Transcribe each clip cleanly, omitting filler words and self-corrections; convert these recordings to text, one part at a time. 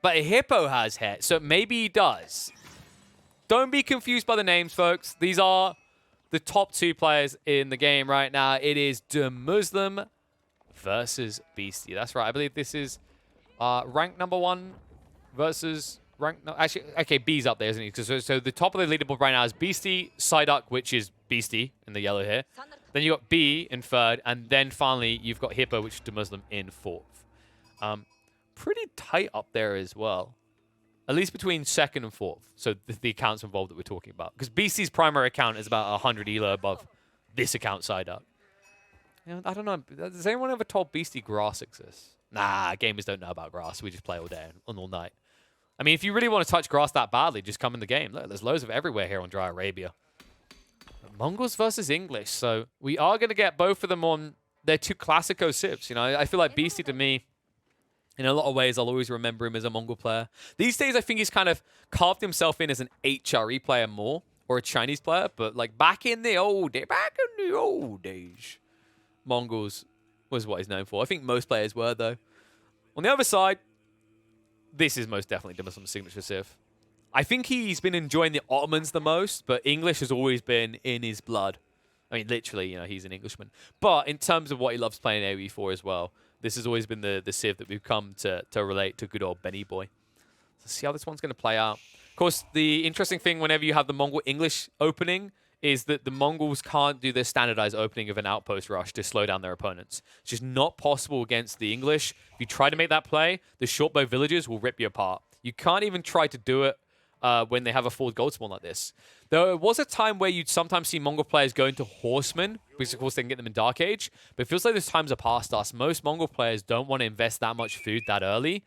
But a hippo has hair, so maybe he does. Don't be confused by the names, folks. These are the top 2 players in the game right now. It is DeMusliM versus Beasty. That's right. I believe this is rank number 1 versus rank... No, actually, okay, B's up there, isn't he? So the top of the leaderboard right now is Beasty, Psyduck, which is Beasty in the yellow here. Then you got B in 3rd, and then finally you've got Hippo, which is DeMusliM in 4th. Pretty tight up there as well. At least between 2nd and 4th. So the accounts involved that we're talking about. Because Beasty's primary account is about 100 elo above this account, Psyduck. You know, I don't know. Has anyone ever told Beasty grass exists? Nah, gamers don't know about grass. We just play all day and all night. I mean, if you really want to touch grass that badly, just come in the game. Look, there's loads of it everywhere here on Dry Arabia. Mongols versus English. So we are going to get both of them on their 2 Classico civs. You know, I feel like Beasty to me, in a lot of ways, I'll always remember him as a Mongol player. These days, I think he's kind of carved himself in as an HRE player more, or a Chinese player. But like back in the old days, Mongols was what he's known for. I think most players were, though. On the other side, this is most definitely DeMuslim's signature civ. I think he's been enjoying the Ottomans the most, but English has always been in his blood. I mean, literally, you know, he's an Englishman. But in terms of what he loves playing AoE for as well, this has always been the civ that we've come to relate to good old Benny Boy. Let's see how this one's going to play out. Of course, the interesting thing whenever you have the Mongol-English opening is that the Mongols can't do their standardized opening of an outpost rush to slow down their opponents. It's just not possible against the English. If you try to make that play, the shortbow villagers will rip you apart. You can't even try to do it when they have a forward gold spawn like this. There was a time where you'd sometimes see Mongol players go into horsemen, because of course they can get them in Dark Age, but it feels like those times are past us. Most Mongol players don't want to invest that much food that early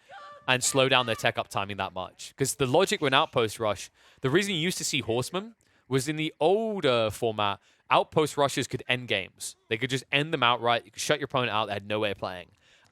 and slow down their tech up timing that much. Because the logic with an outpost rush, the reason you used to see horsemen was in the older format, outpost rushes could end games. They could just end them outright. You could shut your opponent out. They had no way of playing.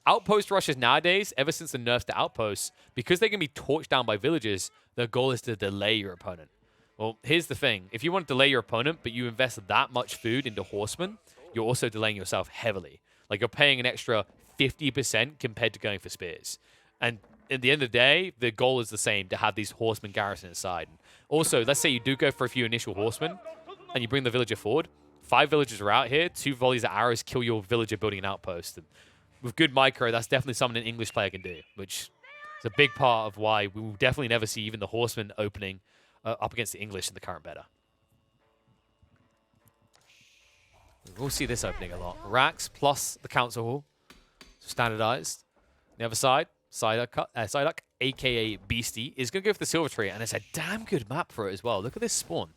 Outpost rushes nowadays, ever since the nerfs to outposts, because they can be torched down by villagers, their goal is to delay your opponent. Well, here's the thing. If you want to delay your opponent, but you invest that much food into horsemen, you're also delaying yourself heavily. Like, you're paying an extra 50% compared to going for spears. And at the end of the day, the goal is the same, to have these horsemen garrison inside. Also, let's say you do go for a few initial horsemen, and you bring the villager forward. 5 villagers are out here. 2 volleys of arrows kill your villager building an outpost. And with good micro, that's definitely something an English player can do, which is a big part of why we will definitely never see even the horseman opening up against the English in the current beta. We'll see this opening a lot. Racks plus the council hall, standardized. On the other side, Psyduck, a.k.a. Beasty, is going to go for the silver tree, and it's a damn good map for it as well. Look at this spawn.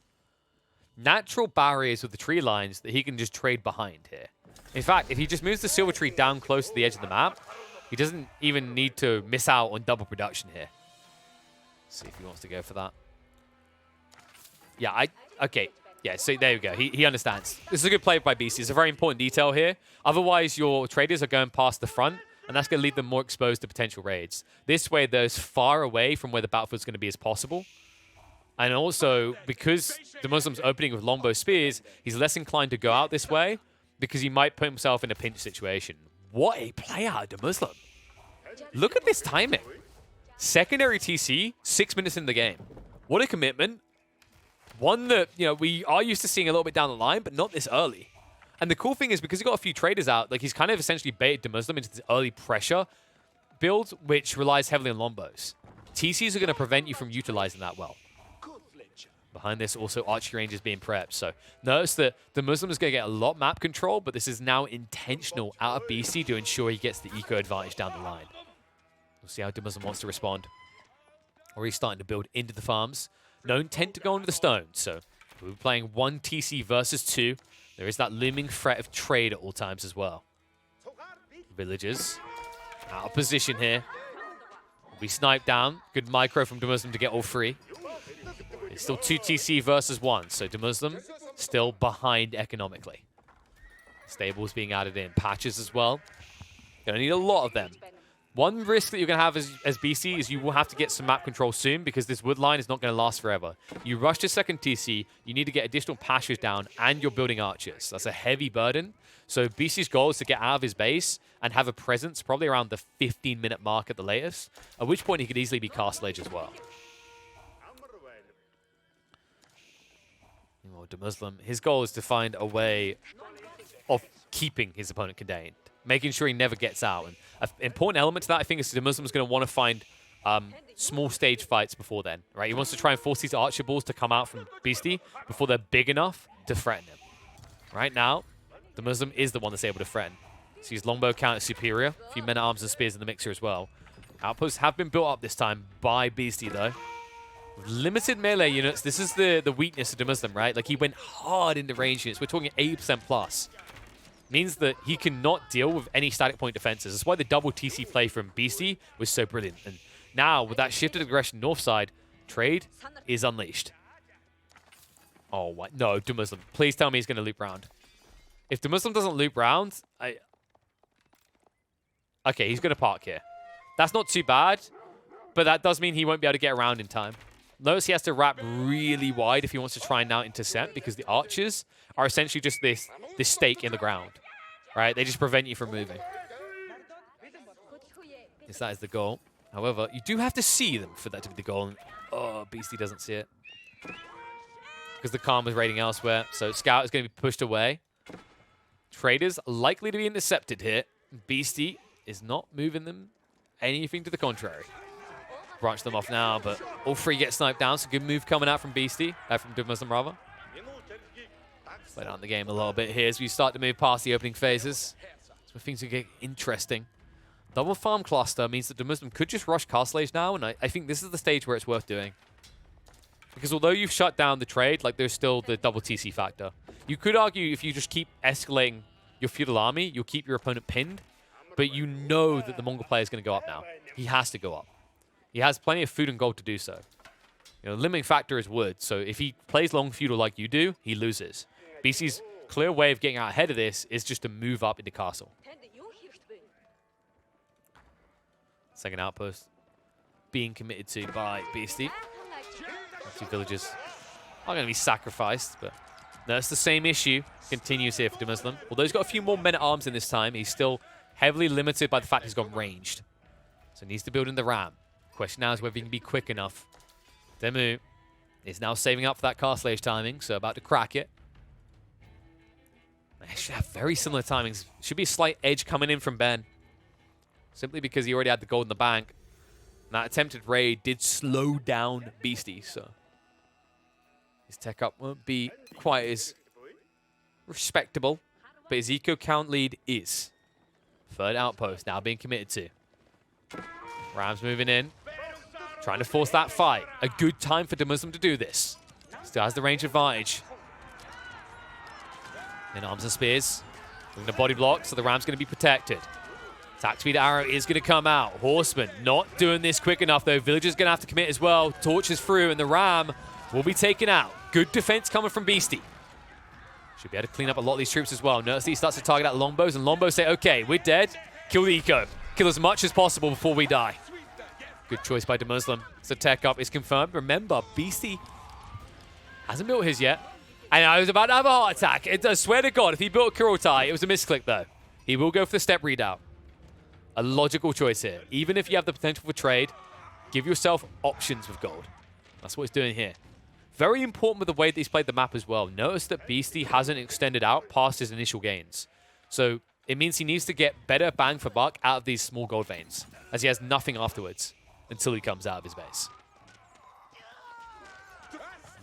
Natural barriers with the tree lines that he can just trade behind here. In fact, if he just moves the silver tree down close to the edge of the map, he doesn't even need to miss out on double production here. Let's see if he wants to go for that. Yeah, okay. Yeah, so there we go. He understands. This is a good play by Beasty. It's a very important detail here. Otherwise, your traders are going past the front, and that's going to leave them more exposed to potential raids. This way, they're as far away from where the battlefield's going to be as possible. And also, because DeMusliM's opening with longbow spears, he's less inclined to go out this way because he might put himself in a pinch situation. What a play out of DeMusliM. Look at this timing. Secondary TC, 6 minutes in the game. What a commitment. One that, you know, we are used to seeing a little bit down the line, but not this early. And the cool thing is, because he's got a few traders out, like, he's kind of essentially baited DeMusliM into this early pressure build, which relies heavily on longbows. TCs are going to prevent you from utilizing that well. Behind this, also archery range is being prepped. So notice that DeMusliM is going to get a lot map control, but this is now intentional out of BC to ensure he gets the eco advantage down the line. We'll see how DeMusliM wants to respond. Or he's starting to build into the farms. No intent to go into the stones, so we're playing 1 TC versus 2. There is that looming threat of trade at all times as well. Villagers out of position here. Will be sniped down. Good micro from DeMusliM to get all 3. It's still 2 TC versus 1, so DeMusliM still behind economically. Stables being added in. Patches as well. Gonna need a lot of them. One risk that you're going to have as BC is you will have to get some map control soon, because this wood line is not going to last forever. You rush to second TC, you need to get additional pastures down, and you're building archers. That's a heavy burden. So Beasty's goal is to get out of his base and have a presence probably around the 15-minute mark at the latest, at which point he could easily be Castle Age as well. DeMusliM, his goal is to find a way of keeping his opponent contained, making sure he never gets out. And an important element to that, I think, is DeMuslim's going to want to find small stage fights before then, right? He wants to try and force these archer balls to come out from Beasty before they're big enough to threaten him. Right now, DeMusliM is the one that's able to threaten. So his longbow count is superior. A few men-at-arms and spears in the mixer as well. Outposts have been built up this time by Beasty, though. With limited melee units, this is the weakness of DeMusliM, right? Like, he went hard into range units. We're talking 80% plus. Means that he cannot deal with any static point defenses. That's why the double TC play from Beasty was so brilliant. And now, with that shifted aggression north side, trade is unleashed. Oh, what? No, DeMusliM. Please tell me he's going to loop round. If DeMusliM doesn't loop round, okay, he's going to park here. That's not too bad, but that does mean he won't be able to get around in time. Notice he has to wrap really wide if he wants to try and now intercept, because the archers are essentially just this stake in the ground, right? They just prevent you from moving. Yes, that is the goal. However, you do have to see them for that to be the goal. And, oh, Beasty doesn't see it. Because the Khan was raiding elsewhere. So Scout is going to be pushed away. Traders likely to be intercepted here. Beasty is not moving them anything to the contrary. Branch them off now, but all three get sniped down. So good move coming out from Beasty. From DeMusliM, rather. Slow down the game a little bit here as we start to move past the opening phases. So things will get interesting. Double farm cluster means that DeMusliM could just rush Castle Age now, and I think this is the stage where it's worth doing. Because although you've shut down the trade, like, there's still the double TC factor. You could argue if you just keep escalating your feudal army, you'll keep your opponent pinned, but you know that the Mongol player is going to go up now. He has to go up. He has plenty of food and gold to do so. You know, the limiting factor is wood, so if he plays long feudal like you do, he loses. BC's clear way of getting out ahead of this is just to move up into castle. Second outpost being committed to by Beasty. Two villages are going to be sacrificed, but no, it's the same issue. Continues here for DeMusliM. Although he's got a few more men-at-arms in this time, he's still heavily limited by the fact he's got ranged. So he needs to build in the ram. Question now is whether he can be quick enough. Demu is now saving up for that Castle Age timing, so about to crack it. They should have very similar timings. Should be a slight edge coming in from Ben. Simply because he already had the gold in the bank. And that attempted raid did slow down Beasty, so his tech up won't be quite as respectable, but his eco count lead is. Third outpost now being committed to. Rams moving in, trying to force that fight. A good time for DeMusliM to do this. Still has the range advantage. In arms and spears, doing the body block, so the Ram's going to be protected. Attack speed arrow is going to come out. Horseman not doing this quick enough, though. Villager's going to have to commit as well. Torches through, and the Ram will be taken out. Good defense coming from Beasty. Should be able to clean up a lot of these troops as well. Notice he starts to target out longbows, and longbows say, okay, we're dead. Kill the eco. Kill as much as possible before we die. Good choice by DeMusliM. So tech up is confirmed. Remember, Beasty hasn't built his yet. And I was about to have a heart attack. I swear to God, if he built Kurotai, it was a misclick, though. He will go for the step readout. A logical choice here. Even if you have the potential for trade, give yourself options with gold. That's what he's doing here. Very important with the way that he's played the map as well. Notice that Beasty hasn't extended out past his initial gains. So it means he needs to get better bang for buck out of these small gold veins, as he has nothing afterwards until he comes out of his base.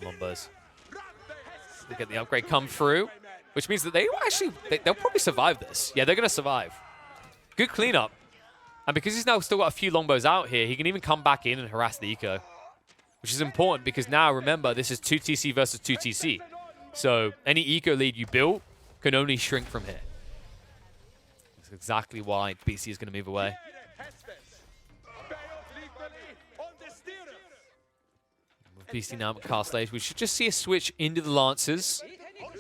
Lombos. Look at the upgrade come through, which means that they'll probably survive this. Yeah, they're going to survive. Good cleanup. And because he's now still got a few longbows out here, he can even come back in and harass the eco. Which is important because now, remember, this is 2TC versus 2TC. So any eco lead you build can only shrink from here. That's exactly why BC is going to move away. With BC now at Castle Age, we should just see a switch into the Lancers.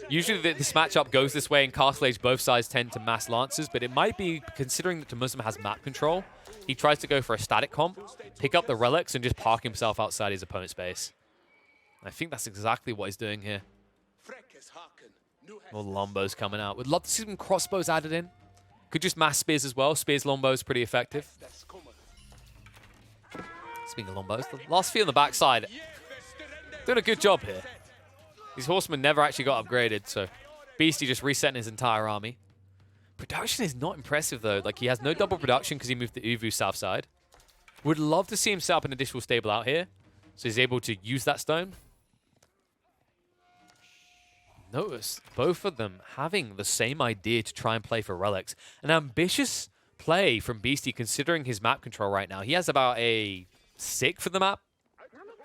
Usually this matchup goes this way, and Castle Age both sides tend to mass Lancers, but it might be, considering that DeMusliM has map control, he tries to go for a static comp, pick up the relics, and just park himself outside his opponent's base. I think that's exactly what he's doing here. More Lombos coming out. Would love to see some crossbows added in. Could just mass spears as well. Spears, Lombos, pretty effective. Speaking of Lombos, the last few on the backside. Doing a good job here. These horsemen never actually got upgraded, so Beasty just resetting his entire army. Production is not impressive, though. Like, he has no double production because he moved the Uvu south side. Would love to see him set up an additional stable out here, so he's able to use that stone. Notice both of them having the same idea to try and play for relics. An ambitious play from Beasty considering his map control right now. He has about a 6th of the map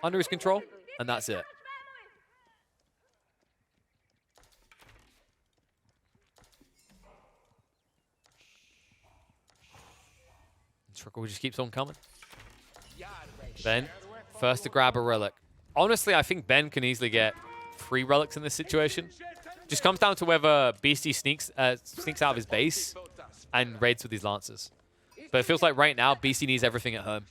under his control, and that's it. Trickle just keeps on coming. Ben, first to grab a relic. Honestly, I think Ben can easily get 3 relics in this situation. Just comes down to whether Beasty sneaks out of his base and raids with these lancers. But it feels like right now, Beasty needs everything at home.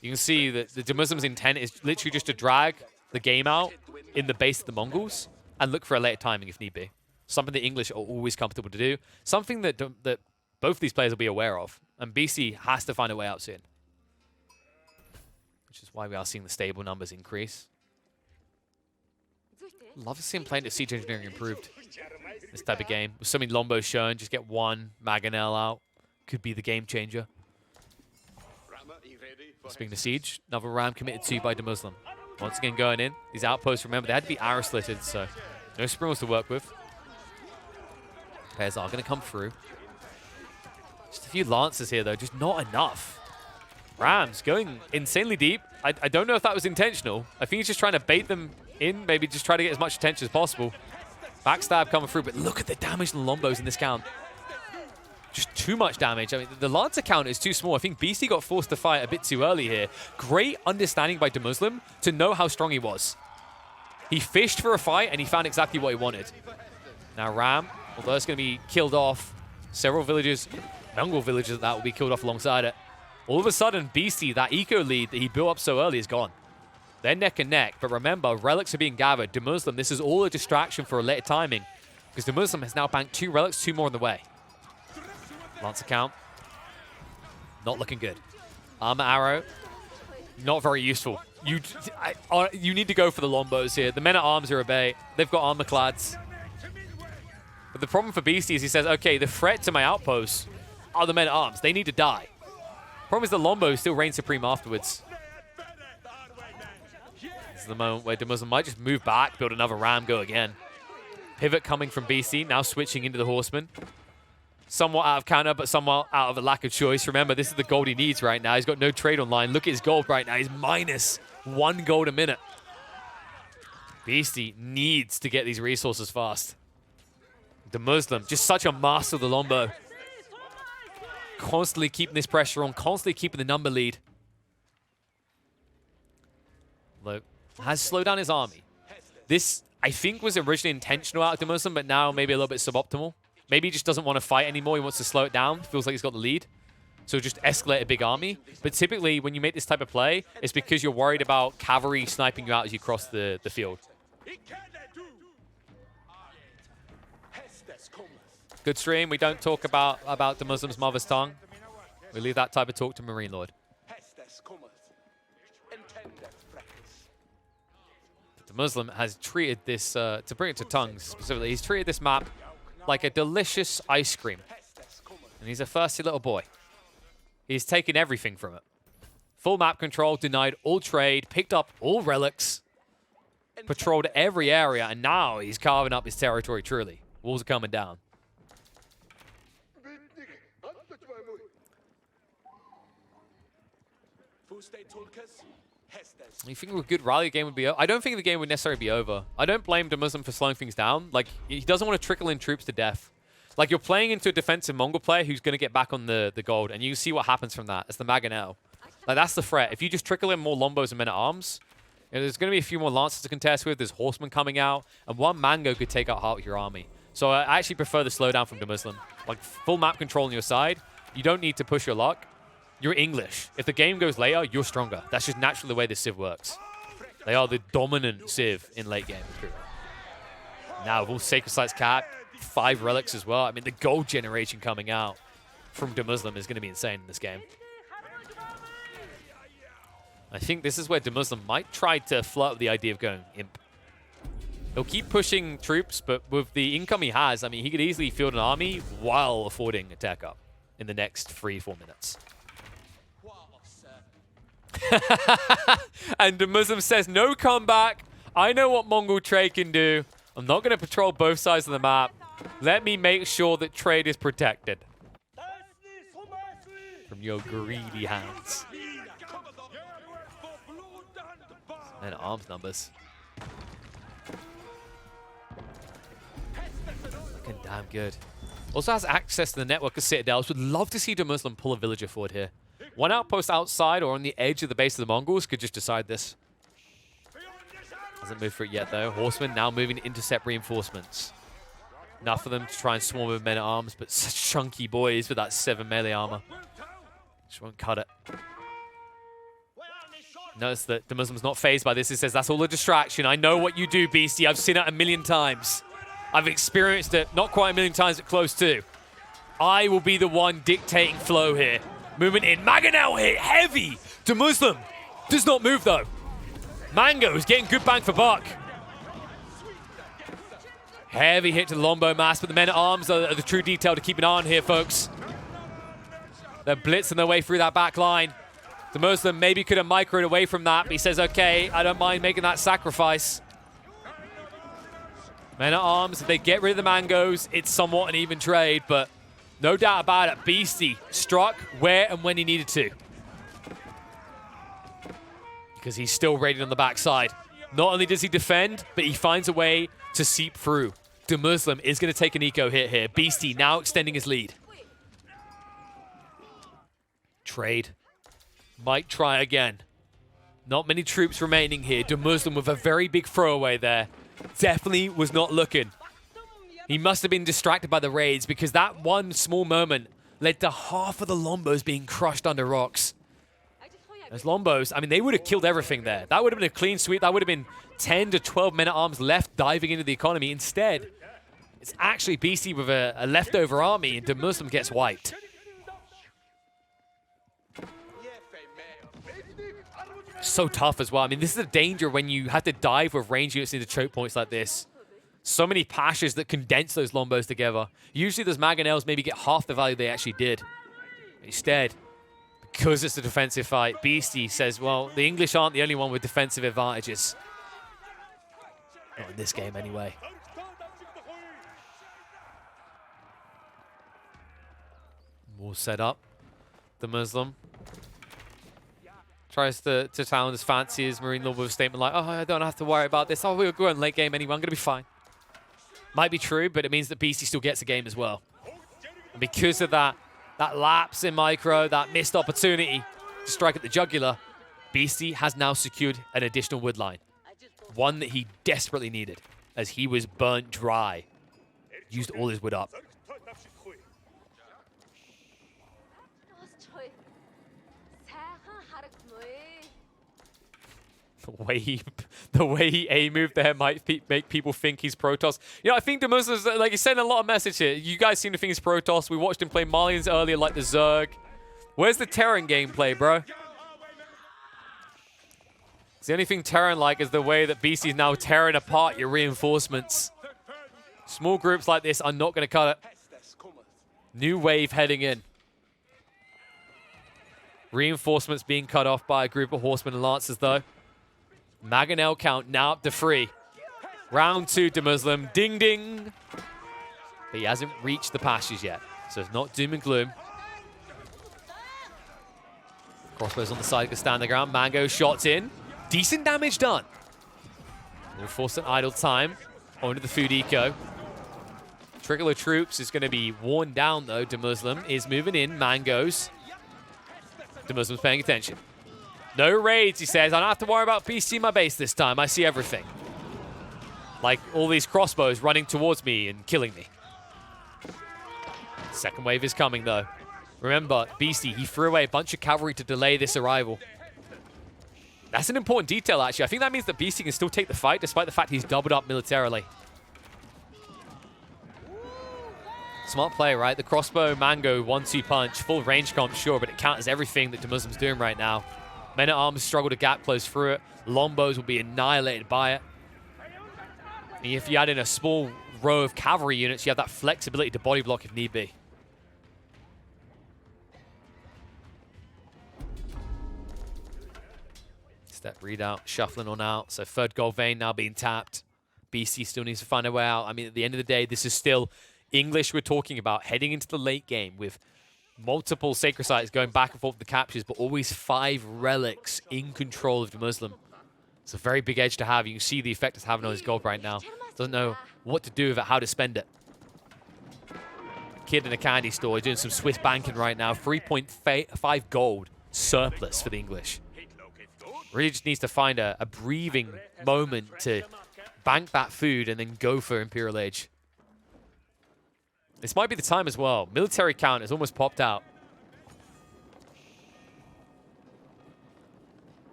You can see that the DeMuslim's intent is literally just to drag the game out in the base of the Mongols and look for a later timing if need be. Something the English are always comfortable to do. Something that both these players will be aware of. And BC has to find a way out soon. Which is why we are seeing the stable numbers increase. Love to see him playing the siege engineering improved. This type of game. With so many Lombos shown, just get one Mangonel out. Could be the game changer. Speaking of siege, another ram committed to by DeMusliM. Once again going in. These outposts, remember, they had to be arrow slitted, so no sprinklers to work with. Pairs are going to come through. Just a few lancers here, though. Just not enough. Rams going insanely deep. I don't know if that was intentional. I think he's just trying to bait them in. Maybe just try to get as much attention as possible. Backstab coming through. But look at the damage on the Lombos in this count. Just too much damage. I mean, the Lancer count is too small. I think BC got forced to fight a bit too early here. Great understanding by DeMusliM to know how strong he was. He fished for a fight, and he found exactly what he wanted. Now Ram, although it's going to be killed off, several villages, Mongol villages that will be killed off alongside it. All of a sudden, BC, that eco lead that he built up so early is gone. They're neck and neck, but remember, relics are being gathered. DeMusliM, this is all a distraction for a later timing, because DeMusliM has now banked 2 relics, 2 more on the way. Lancer count, not looking good. Armor arrow, not very useful. You need to go for the Lombos here. The men-at-arms are a bait. They've got armor clads. But the problem for Beastie is he says, okay, the threat to my outposts are the men-at-arms. They need to die. Problem is the Lombos still reign supreme afterwards. This is the moment where DeMusliM might just move back, build another ram, go again. Pivot coming from BC, now switching into the Horseman. Somewhat out of counter, but somewhat out of a lack of choice. Remember, this is the gold he needs right now. He's got no trade online. Look at his gold right now. He's minus 1 gold a minute. Beastie needs to get these resources fast. DeMusliM, just such a master of the Lombo. Constantly keeping this pressure on, constantly keeping the number lead. Look, has slowed down his army. This, I think, was originally intentional out of DeMusliM, but now maybe a little bit suboptimal. Maybe he just doesn't want to fight anymore. He wants to slow it down. Feels like he's got the lead. So just escalate a big army. But typically, when you make this type of play, it's because you're worried about cavalry sniping you out as you cross the field. Good stream. We don't talk about DeMusliM's mother's tongue. We leave that type of talk to Marine Lord. DeMusliM has treated this, to bring it to tongues specifically, he's treated this map like a delicious ice cream. And he's a thirsty little boy. He's taken everything from it. Full map control, denied all trade, picked up all relics, patrolled every area, and now he's carving up his territory truly. Walls are coming down. You think a good rally game would be over? I don't think the game would necessarily be over. I don't blame DeMusliM for slowing things down. Like, he doesn't want to trickle in troops to death. Like, you're playing into a defensive Mongol player who's going to get back on the gold, and you see what happens from that. It's the Mangonel. Like, that's the threat. If you just trickle in more Lombos and men-at-arms, there's going to be a few more Lancers to contest with. There's Horsemen coming out, and one Mango could take out half of your army. So I actually prefer the slowdown from DeMusliM. Like, full map control on your side. You don't need to push your luck. You're English. If the game goes later, you're stronger. That's just naturally the way the Civ works. They are the dominant Civ in late game. Now, with all Sacred Sites cap, 5 relics as well. I mean, the gold generation coming out from DeMusliM is going to be insane in this game. I think this is where DeMusliM might try to flirt with the idea of going Imp. He'll keep pushing troops, but with the income he has, I mean, he could easily field an army while affording a tech up in the next 3-4 minutes. And DeMusliM says, no comeback. I know what Mongol trade can do. I'm not going to patrol both sides of the map. Let me make sure that trade is protected from your greedy hands. And arms numbers. Looking damn good. Also has access to the network of citadels. Would love to see DeMusliM pull a villager forward here. One outpost outside or on the edge of the base of the Mongols could just decide this. Hasn't moved for it yet, though. Horsemen now moving to intercept reinforcements. Enough for them to try and swarm with men-at-arms, but such chunky boys with that 7 melee armor. Just won't cut it. Notice that DeMuslim's not phased by this. He says, that's all a distraction. I know what you do, Beastie. I've seen it a million times. I've experienced it not quite a million times, but close to. I will be the one dictating flow here. Movement in. Mangonel hit heavy. DeMusliM does not move, though. Mango is getting good bang for buck. Heavy hit to the Lombo mass, but the men-at-arms are the true detail to keep an eye on here, folks. They're blitzing their way through that back line. DeMusliM maybe could have microed away from that, but he says, okay, I don't mind making that sacrifice. Men-at-arms, if they get rid of the Mangos, it's somewhat an even trade, but no doubt about it, Beastie struck where and when he needed to. Because he's still raiding on the backside. Not only does he defend, but he finds a way to seep through. DeMusliM is going to take an eco hit here. Beastie now extending his lead. Trade. Might try again. Not many troops remaining here. DeMusliM with a very big throwaway there. Definitely was not looking. He must have been distracted by the raids because that one small moment led to half of the Lombos being crushed under rocks. Those Lombos, I mean, they would have killed everything there. That would have been a clean sweep. That would have been 10 to 12 men-at-arms left diving into the economy. Instead, it's actually Beastie with a leftover army, and DeMusliM gets wiped. So tough as well. I mean, this is a danger when you have to dive with range units into choke points like this. So many pashas that condense those Lombos together. Usually those Mangonels maybe get half the value they actually did. Instead, because it's a defensive fight, Beastie says, well, the English aren't the only one with defensive advantages. Not in this game, anyway. More set up. DeMusliM tries to sound as fancy as Marine Lord with a statement like, oh, I don't have to worry about this. Oh, we'll go in late game anyway. I'm going to be fine. Might be true, but it means that Beastie still gets a game as well. And because of that lapse in micro, that missed opportunity to strike at the jugular, Beastie has now secured an additional wood line. One that he desperately needed, as he was burnt dry. Used all his wood up. The way he A-moved there might make people think he's Protoss. You know, I think DeMuslim's, like, he's sending a lot of message here. You guys seem to think he's Protoss. We watched him play Malians earlier, like the Zerg. Where's the Terran gameplay, bro? The only thing Terran-like is the way that Beastie's now tearing apart your reinforcements. Small groups like this are not going to cut it. New wave heading in. Reinforcements being cut off by a group of horsemen and lancers, though. Mangonel count now up to 3. Round 2, DeMusliM. Ding, ding. But he hasn't reached the pastures yet, so it's not doom and gloom. Crossbows on the side can stand the ground. Mango shots in. Decent damage done. We'll force an idle time onto the food eco. Trickle of troops is going to be worn down, though. DeMusliM is moving in. Mangoes. DeMuslim's paying attention. No raids, he says. I don't have to worry about Beastie in my base this time. I see everything. Like all these crossbows running towards me and killing me. Second wave is coming, though. Remember, Beastie, he threw away a bunch of cavalry to delay this arrival. That's an important detail, actually. I think that means that Beastie can still take the fight, despite the fact he's doubled up militarily. Smart play, right? The crossbow, mango, 1-2 punch, full range comp, sure, but it counters everything that DeMuslim's doing right now. Men-at-Arms struggle to gap close through it. Longbows will be annihilated by it. And if you add in a small row of cavalry units, you have that flexibility to body block if need be. Step readout, shuffling on out. So third gold vein now being tapped. Beasty still needs to find a way out. I mean, at the end of the day, this is still English we're talking about, heading into the late game with multiple sacred sites going back and forth with the captures, but always 5 relics in control of DeMuslim. It's a very big edge to have. You can see the effect it's having on his gold right now. Doesn't know what to do with it, how to spend it. Kid in a candy store doing some Swiss banking right now. 3.5 gold surplus for the English. Really just needs to find a breathing moment to bank that food and then go for Imperial Age. This might be the time as well. Military count has almost popped out.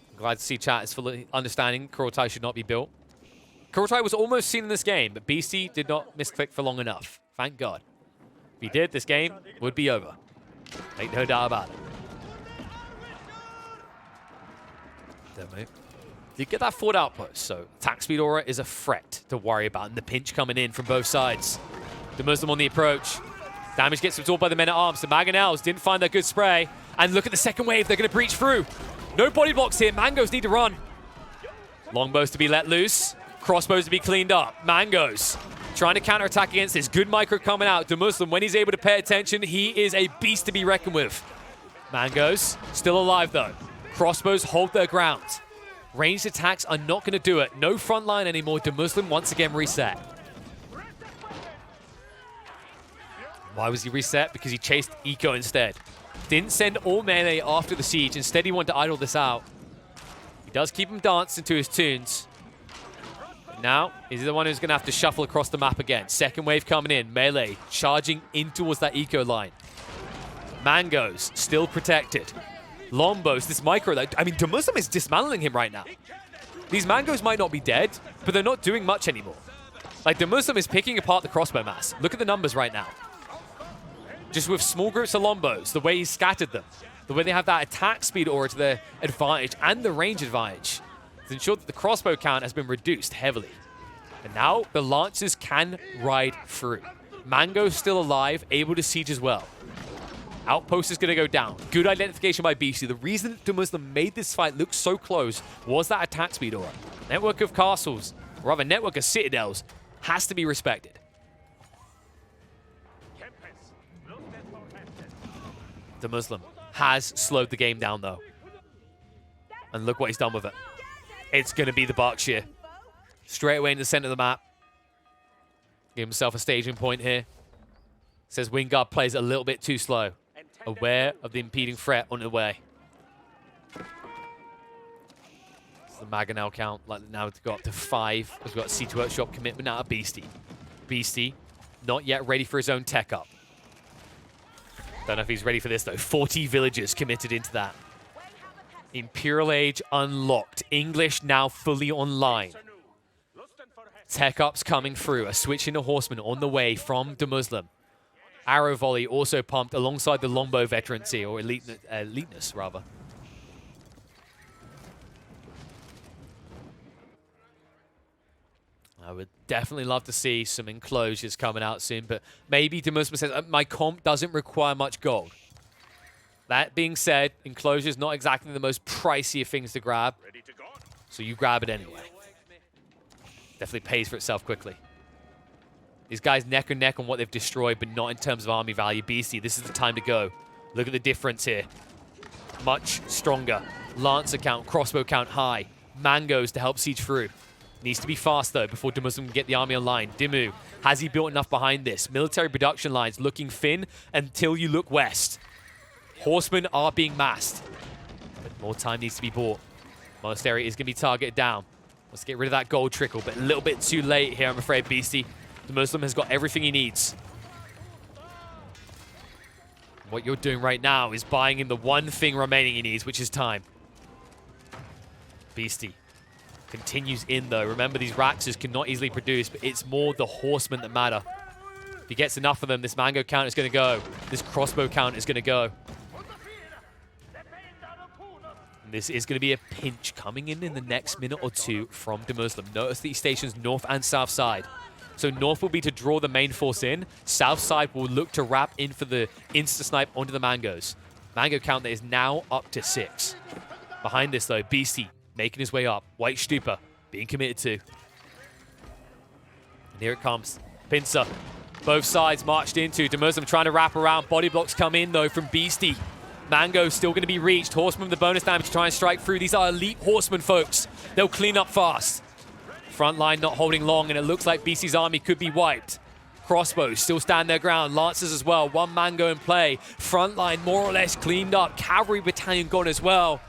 I'm glad to see chat is fully understanding Kurultai should not be built. Kurultai was almost seen in this game, but Beasty did not misclick for long enough. Thank God. If he did, this game would be over. Ain't no doubt about it. Demo. You get that forward outpost, so attack speed aura is a threat to worry about, and the pinch coming in from both sides. DeMuslim on the approach. Damage gets absorbed by the men-at-arms. The Mangonels didn't find that good spray. And look at the second wave. They're going to breach through. No body blocks here. Mangoes need to run. Longbows to be let loose. Crossbows to be cleaned up. Mangoes trying to counterattack against this. Good micro coming out. DeMuslim, when he's able to pay attention, he is a beast to be reckoned with. Mangoes still alive, though. Crossbows hold their ground. Ranged attacks are not going to do it. No front line anymore. DeMuslim once again reset. Why was he reset? Because he chased Eco instead. Didn't send all melee after the siege. Instead, he wanted to idle this out. He does keep him dancing to his tunes. But now, he's the one who's going to have to shuffle across the map again. Second wave coming in. Melee charging in towards that Eco line. Mangoes still protected. Longbows, this micro, I mean, DeMuslim is dismantling him right now. These Mangoes might not be dead, but they're not doing much anymore. Like, DeMuslim is picking apart the crossbow mass. Look at the numbers right now. Just with small groups of Longbows, the way he scattered them, the way they have that attack speed aura to their advantage and the range advantage, to ensure that the crossbow count has been reduced heavily. And now, the Lancers can ride through. Mango's still alive, able to siege as well. Outpost is going to go down. Good identification by Beasty. The reason that DeMuslim made this fight look so close was that attack speed aura. Network of castles, or rather network of citadels, has to be respected. DeMuslim has slowed the game down, though. And look what he's done with it. It's going to be the Berkshire. Straight away in the center of the map. Give himself a staging point here. Says Wingard plays a little bit too slow. Aware of the impeding threat on the way. It's the Mangonel count, like now to go up to 5. We've got Siege Workshop commitment out of Beasty. Beasty, not yet ready for his own tech up. Don't know if he's ready for this though. 40 villagers committed into that. Imperial Age unlocked. English now fully online. Tech ups coming through. A switch into Horseman on the way from DeMuslim. Arrow Volley also pumped alongside the Longbow veterancy, or eliteness, rather. I would definitely love to see some enclosures coming out soon, but maybe DeMuslim says, my comp doesn't require much gold. That being said, enclosures not exactly the most pricey of things to grab, so you grab it anyway. Definitely pays for itself quickly. These guys neck and neck on what they've destroyed, but not in terms of army value. Beasty, this is the time to go. Look at the difference here. Much stronger. Lancer count, crossbow count high. Mangoes to help siege through. Needs to be fast, though, before DeMuslim can get the army online. Dimmu, has he built enough behind this? Military production lines looking thin until you look west. Horsemen are being massed. But more time needs to be bought. Monastery is going to be targeted down. Let's get rid of that gold trickle, but a little bit too late here, I'm afraid, Beasty. DeMuslim has got everything he needs. What you're doing right now is buying him the one thing remaining he needs, which is time. Beasty Continues in, though. Remember, these Raxes cannot easily produce, but it's more the horsemen that matter. If he gets enough of them, this mango count is going to go. This crossbow count is going to go. And this is going to be a pinch coming in the next minute or two from DeMusliM. Notice these stations north and south side. So north will be to draw the main force in. South side will look to wrap in for the insta-snipe onto the mangoes. Mango count that is now up to 6. Behind this, though, Beasty making his way up. White Stupa being committed to. And here it comes. Pincer. Both sides marched into. DeMusliM trying to wrap around. Body blocks come in, though, from Beasty. Mango still going to be reached. Horseman with the bonus damage to try and strike through. These are elite horsemen, folks. They'll clean up fast. Front line not holding long, and it looks like Beasty's army could be wiped. Crossbows still stand their ground. Lancers as well. One mango in play. Front line more or less cleaned up. Cavalry battalion gone as well.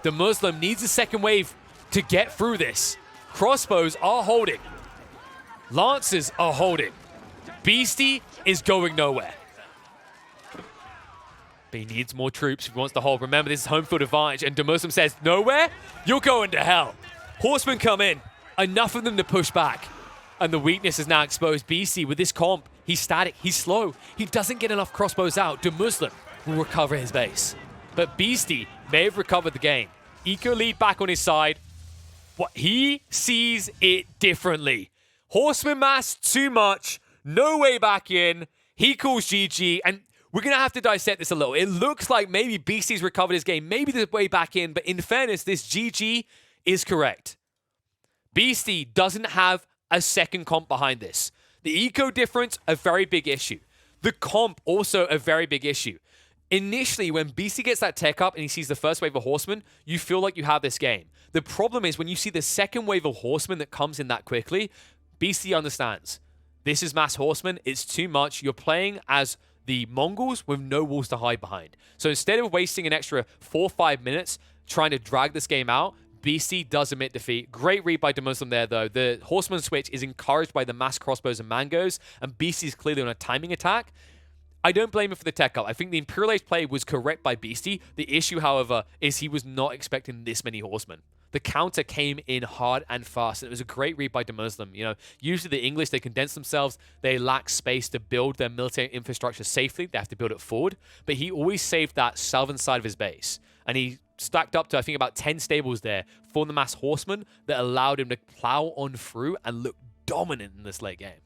DeMusliM needs a second wave to get through this. Crossbows are holding. Lancers are holding. Beasty is going nowhere. But he needs more troops if he wants to hold. Remember, this is home field advantage, and DeMusliM says, nowhere? You're going to hell. Horsemen come in. Enough of them to push back. And the weakness is now exposed. Beasty, with this comp, he's static, he's slow. He doesn't get enough crossbows out. DeMusliM will recover his base. But Beasty may have recovered the game. Eco lead back on his side. What he sees it differently. Horseman mass too much. No way back in. He calls GG. And we're going to have to dissect this a little. It looks like maybe Beasty's recovered his game. Maybe there's way back in. But in fairness, this GG is correct. Beasty doesn't have a second comp behind this. The eco difference, a very big issue. The comp, also a very big issue. Initially, when Beasty gets that tech up and he sees the first wave of horsemen, you feel like you have this game. The problem is when you see the second wave of horsemen that comes in that quickly, Beasty understands. This is mass horsemen. It's too much. You're playing as the Mongols with no walls to hide behind. So instead of wasting an extra 4 or 5 minutes trying to drag this game out, Beasty does admit defeat. Great read by DeMusliM there, though. The horseman switch is encouraged by the mass crossbows and mangoes, and Beasty's clearly on a timing attack. I don't blame him for the tech up. I think the Imperial Age play was correct by Beasty. The issue, however, is he was not expecting this many horsemen. The counter came in hard and fast, and it was a great read by DeMusliM. You know, usually the English, they condense themselves. They lack space to build their military infrastructure safely. They have to build it forward. But he always saved that southern side of his base, and he stacked up to, I think, about 10 stables there for the mass horsemen that allowed him to plow on through and look dominant in this late game.